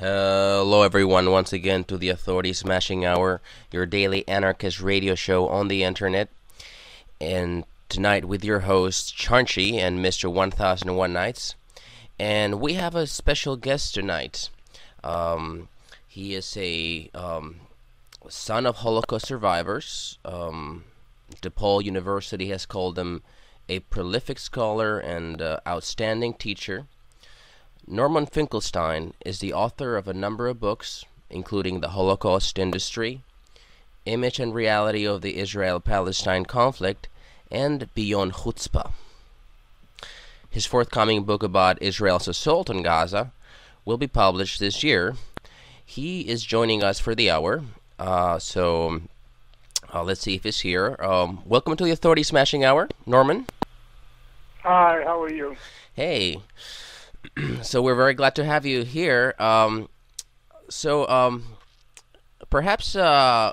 Hello, everyone, once again to the Authority Smashing Hour, your daily anarchist radio show on the internet. And tonight, with your hosts, Charnchi and Mr. 1001 Nights. And we have a special guest tonight. He is a son of Holocaust survivors. DePaul University has called him a prolific scholar and outstanding teacher. Norman Finkelstein is the author of a number of books, including The Holocaust Industry, Image and Reality of the Israel-Palestine Conflict, and Beyond Chutzpah. His forthcoming book about Israel's assault on Gaza will be published this year. He is joining us for the hour, so let's see if he's here. Welcome to the Authority Smashing Hour, Norman. Hi, how are you? Hey. So we're very glad to have you here. Perhaps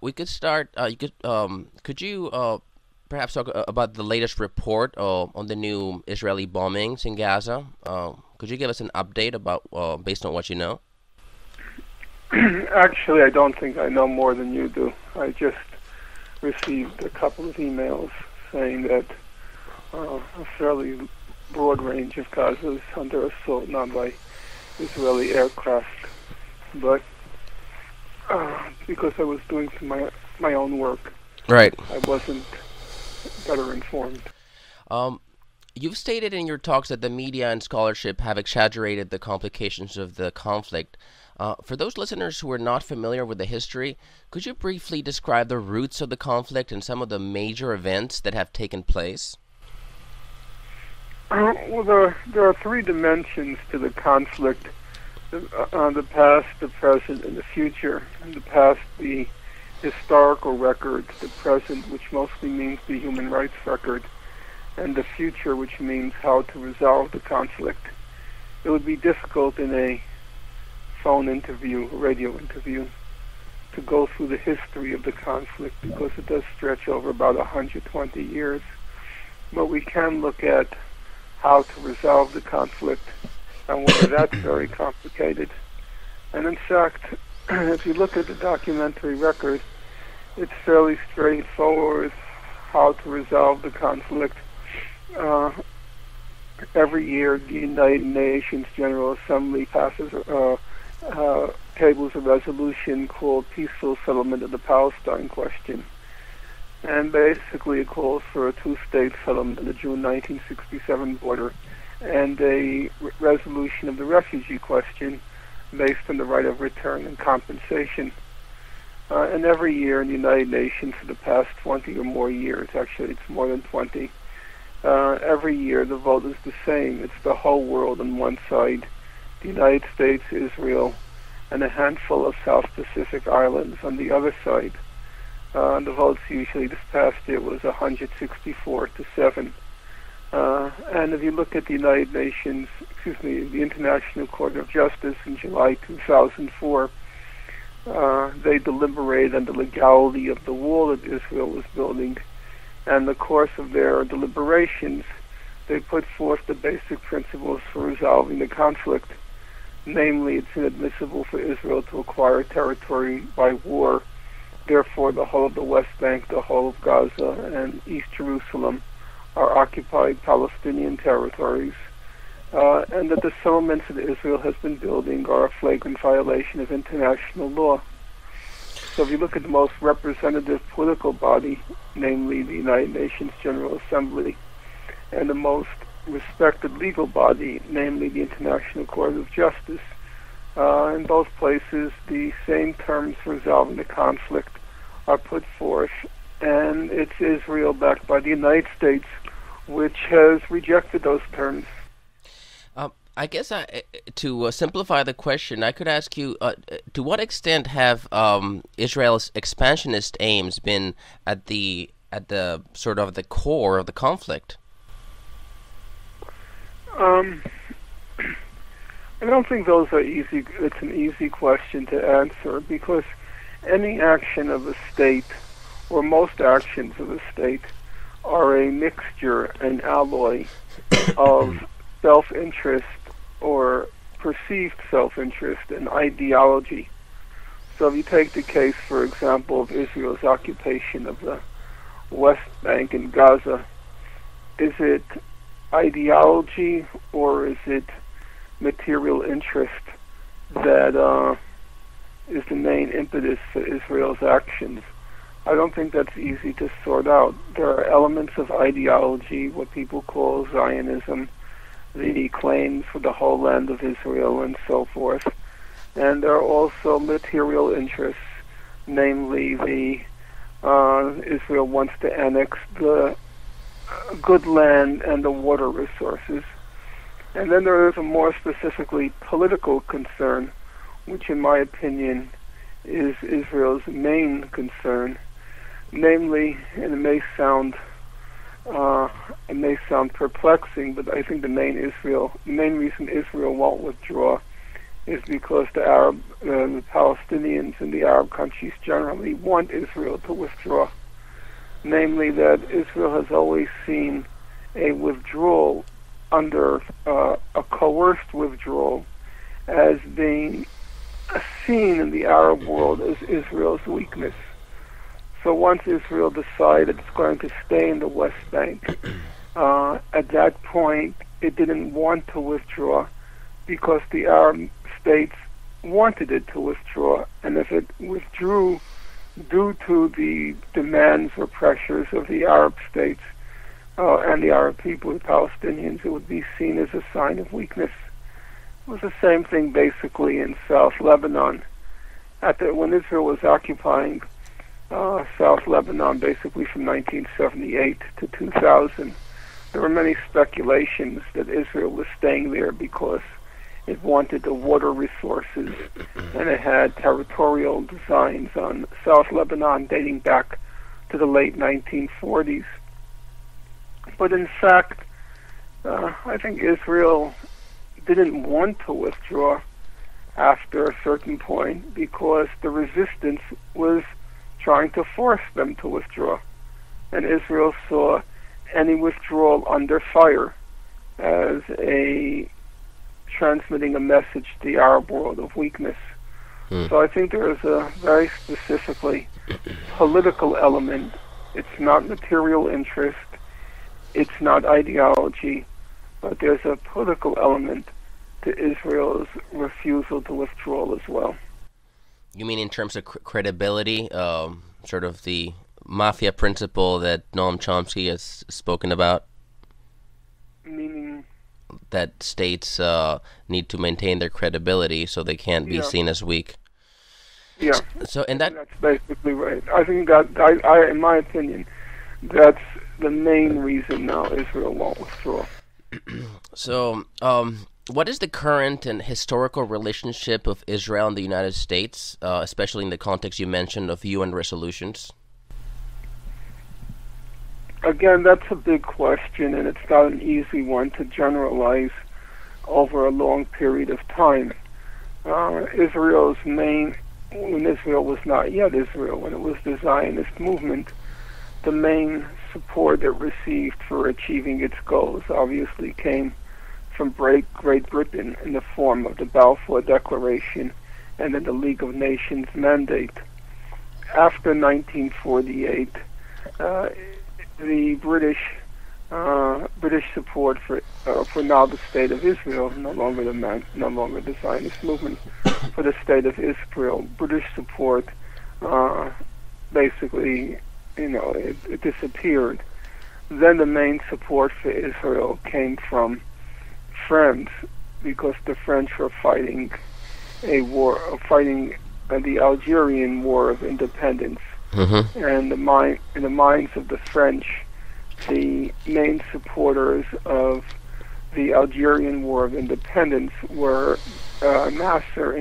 we could start. Could you perhaps talk about the latest report on the new Israeli bombings in Gaza? Could you give us an update about based on what you know? Actually, I don't think I know more than you do. I just received a couple of emails saying that a fairly broad range of Gaza is under assault now by Israeli aircraft, but because I was doing my own work, right, I wasn't better informed. You've stated in your talks that the media and scholarship have exaggerated the complications of the conflict. For those listeners who are not familiar with the history, could you briefly describe the roots of the conflict and some of the major events that have taken place? Well, there are three dimensions to the conflict: the past, the present, and the future. In the past, the historical record; the present, which mostly means the human rights record; and the future, which means how to resolve the conflict. It would be difficult in a phone interview, a radio interview, to go through the history of the conflict because it does stretch over about 120 years. But we can look at how to resolve the conflict, and whether that's very complicated. And in fact, if you look at the documentary record, it's fairly straightforward how to resolve the conflict. Every year, the United Nations General Assembly passes tables a resolution called Peaceful Settlement of the Palestine Question. And basically it calls for a two-state settlement in the June 1967 border and a resolution of the refugee question based on the right of return and compensation. And every year in the United Nations for the past 20 or more years, actually it's more than 20, every year the vote is the same. It's the whole world on one side, the United States, Israel, and a handful of South Pacific islands on the other side. The votes usually this past year was 164-7. And if you look at the United Nations, the International Court of Justice in July 2004, they deliberated on the legality of the wall that Israel was building. And in the course of their deliberations, they put forth the basic principles for resolving the conflict. Namely, it's inadmissible for Israel to acquire territory by war. Therefore, the whole of the West Bank, the whole of Gaza, and East Jerusalem are occupied Palestinian territories, and that the settlements that Israel has been building are a flagrant violation of international law. So if you look at the most representative political body, namely the United Nations General Assembly, and the most respected legal body, namely the International Court of Justice, in both places the same terms for resolving the conflict are put forth, and it's Israel, backed by the United States, which has rejected those terms. I guess to simplify the question, I could ask you, to what extent have Israel's expansionist aims been at the sort of the core of the conflict? I don't think those are easy. It's an easy question to answer because any action of a state, or most actions of a state, are a mixture, an alloy of self-interest or perceived self-interest and ideology. So if you take the case, for example, of Israel's occupation of the West Bank and Gaza, is it ideology or is it material interest that is the main impetus for Israel's actions? I don't think that's easy to sort out. There are elements of ideology, what people call Zionism, the claims for the whole land of Israel and so forth. And there are also material interests, namely Israel wants to annex the good land and the water resources. And then there is a more specifically political concern, which in my opinion is Israel's main concern. Namely, and it may sound perplexing, but I think the main reason Israel won't withdraw is because the Palestinians and the Arab countries generally want Israel to withdraw. Namely, that Israel has always seen a withdrawal under a coerced withdrawal as being seen in the Arab world as Israel's weakness. So once Israel decided it's going to stay in the West Bank, at that point it didn't want to withdraw because the Arab states wanted it to withdraw, and if it withdrew due to the demands or pressures of the Arab states and the Arab people, the Palestinians, it would be seen as a sign of weakness. It was the same thing basically in South Lebanon. When Israel was occupying South Lebanon basically from 1978 to 2000, there were many speculations that Israel was staying there because it wanted the water resources, and it had territorial designs on South Lebanon dating back to the late 1940s. But in fact, I think Israel didn't want to withdraw after a certain point because the resistance was trying to force them to withdraw. And Israel saw any withdrawal under fire as transmitting a message to the Arab world of weakness. So I think there is a very specifically political element. It's not material interest, it's not ideology, but there's a political element to Israel's refusal to withdraw as well. You mean in terms of credibility, sort of the mafia principle that Noam Chomsky has spoken about? Meaning? That states need to maintain their credibility so they can't be seen as weak. Yeah. So, and that's basically right. I think that, in my opinion, that's the main reason now Israel won't withdraw. So, what is the current and historical relationship of Israel and the United States, especially in the context you mentioned of UN resolutions? Again, that's a big question, and it's not an easy one to generalize over a long period of time. Israel's main, when Israel was not yet Israel, when it was the Zionist movement, the main support it received for achieving its goals obviously came from Great Britain in the form of the Balfour Declaration and then the League of Nations mandate. After 1948, the British support for now the State of Israel, no longer the Zionist movement, for the State of Israel, British support basically, it disappeared. Then the main support for Israel came from France, because the French were fighting the Algerian War of Independence. Mm-hmm. And in the minds of the French, the main supporters of the Algerian War of Independence were Nasser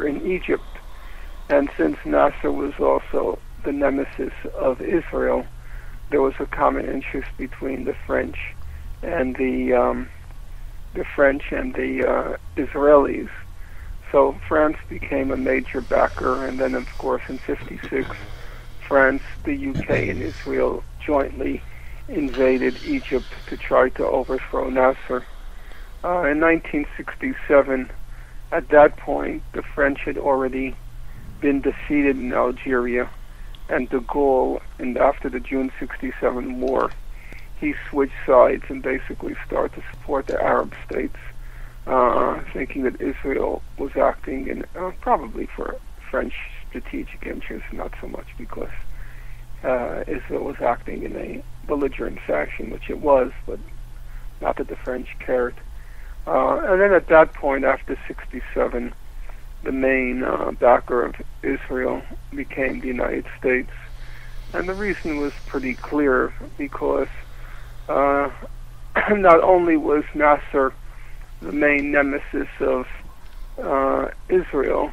in Egypt. And since Nasser was also the nemesis of Israel, there was a common interest between the French and the Israelis. So France became a major backer, and then of course in '56, France, the UK, and Israel jointly invaded Egypt to try to overthrow Nasser. in 1967, at that point, the French had already been defeated in Algeria, and de Gaulle, and after the June 67 war, he switched sides and basically started to support the Arab states, thinking that Israel was acting in, probably for French strategic interests, not so much because Israel was acting in a belligerent fashion, which it was, but not that the French cared. And then at that point, after 67, the main backer of Israel became the United States. And the reason was pretty clear, because not only was Nasser the main nemesis of Israel,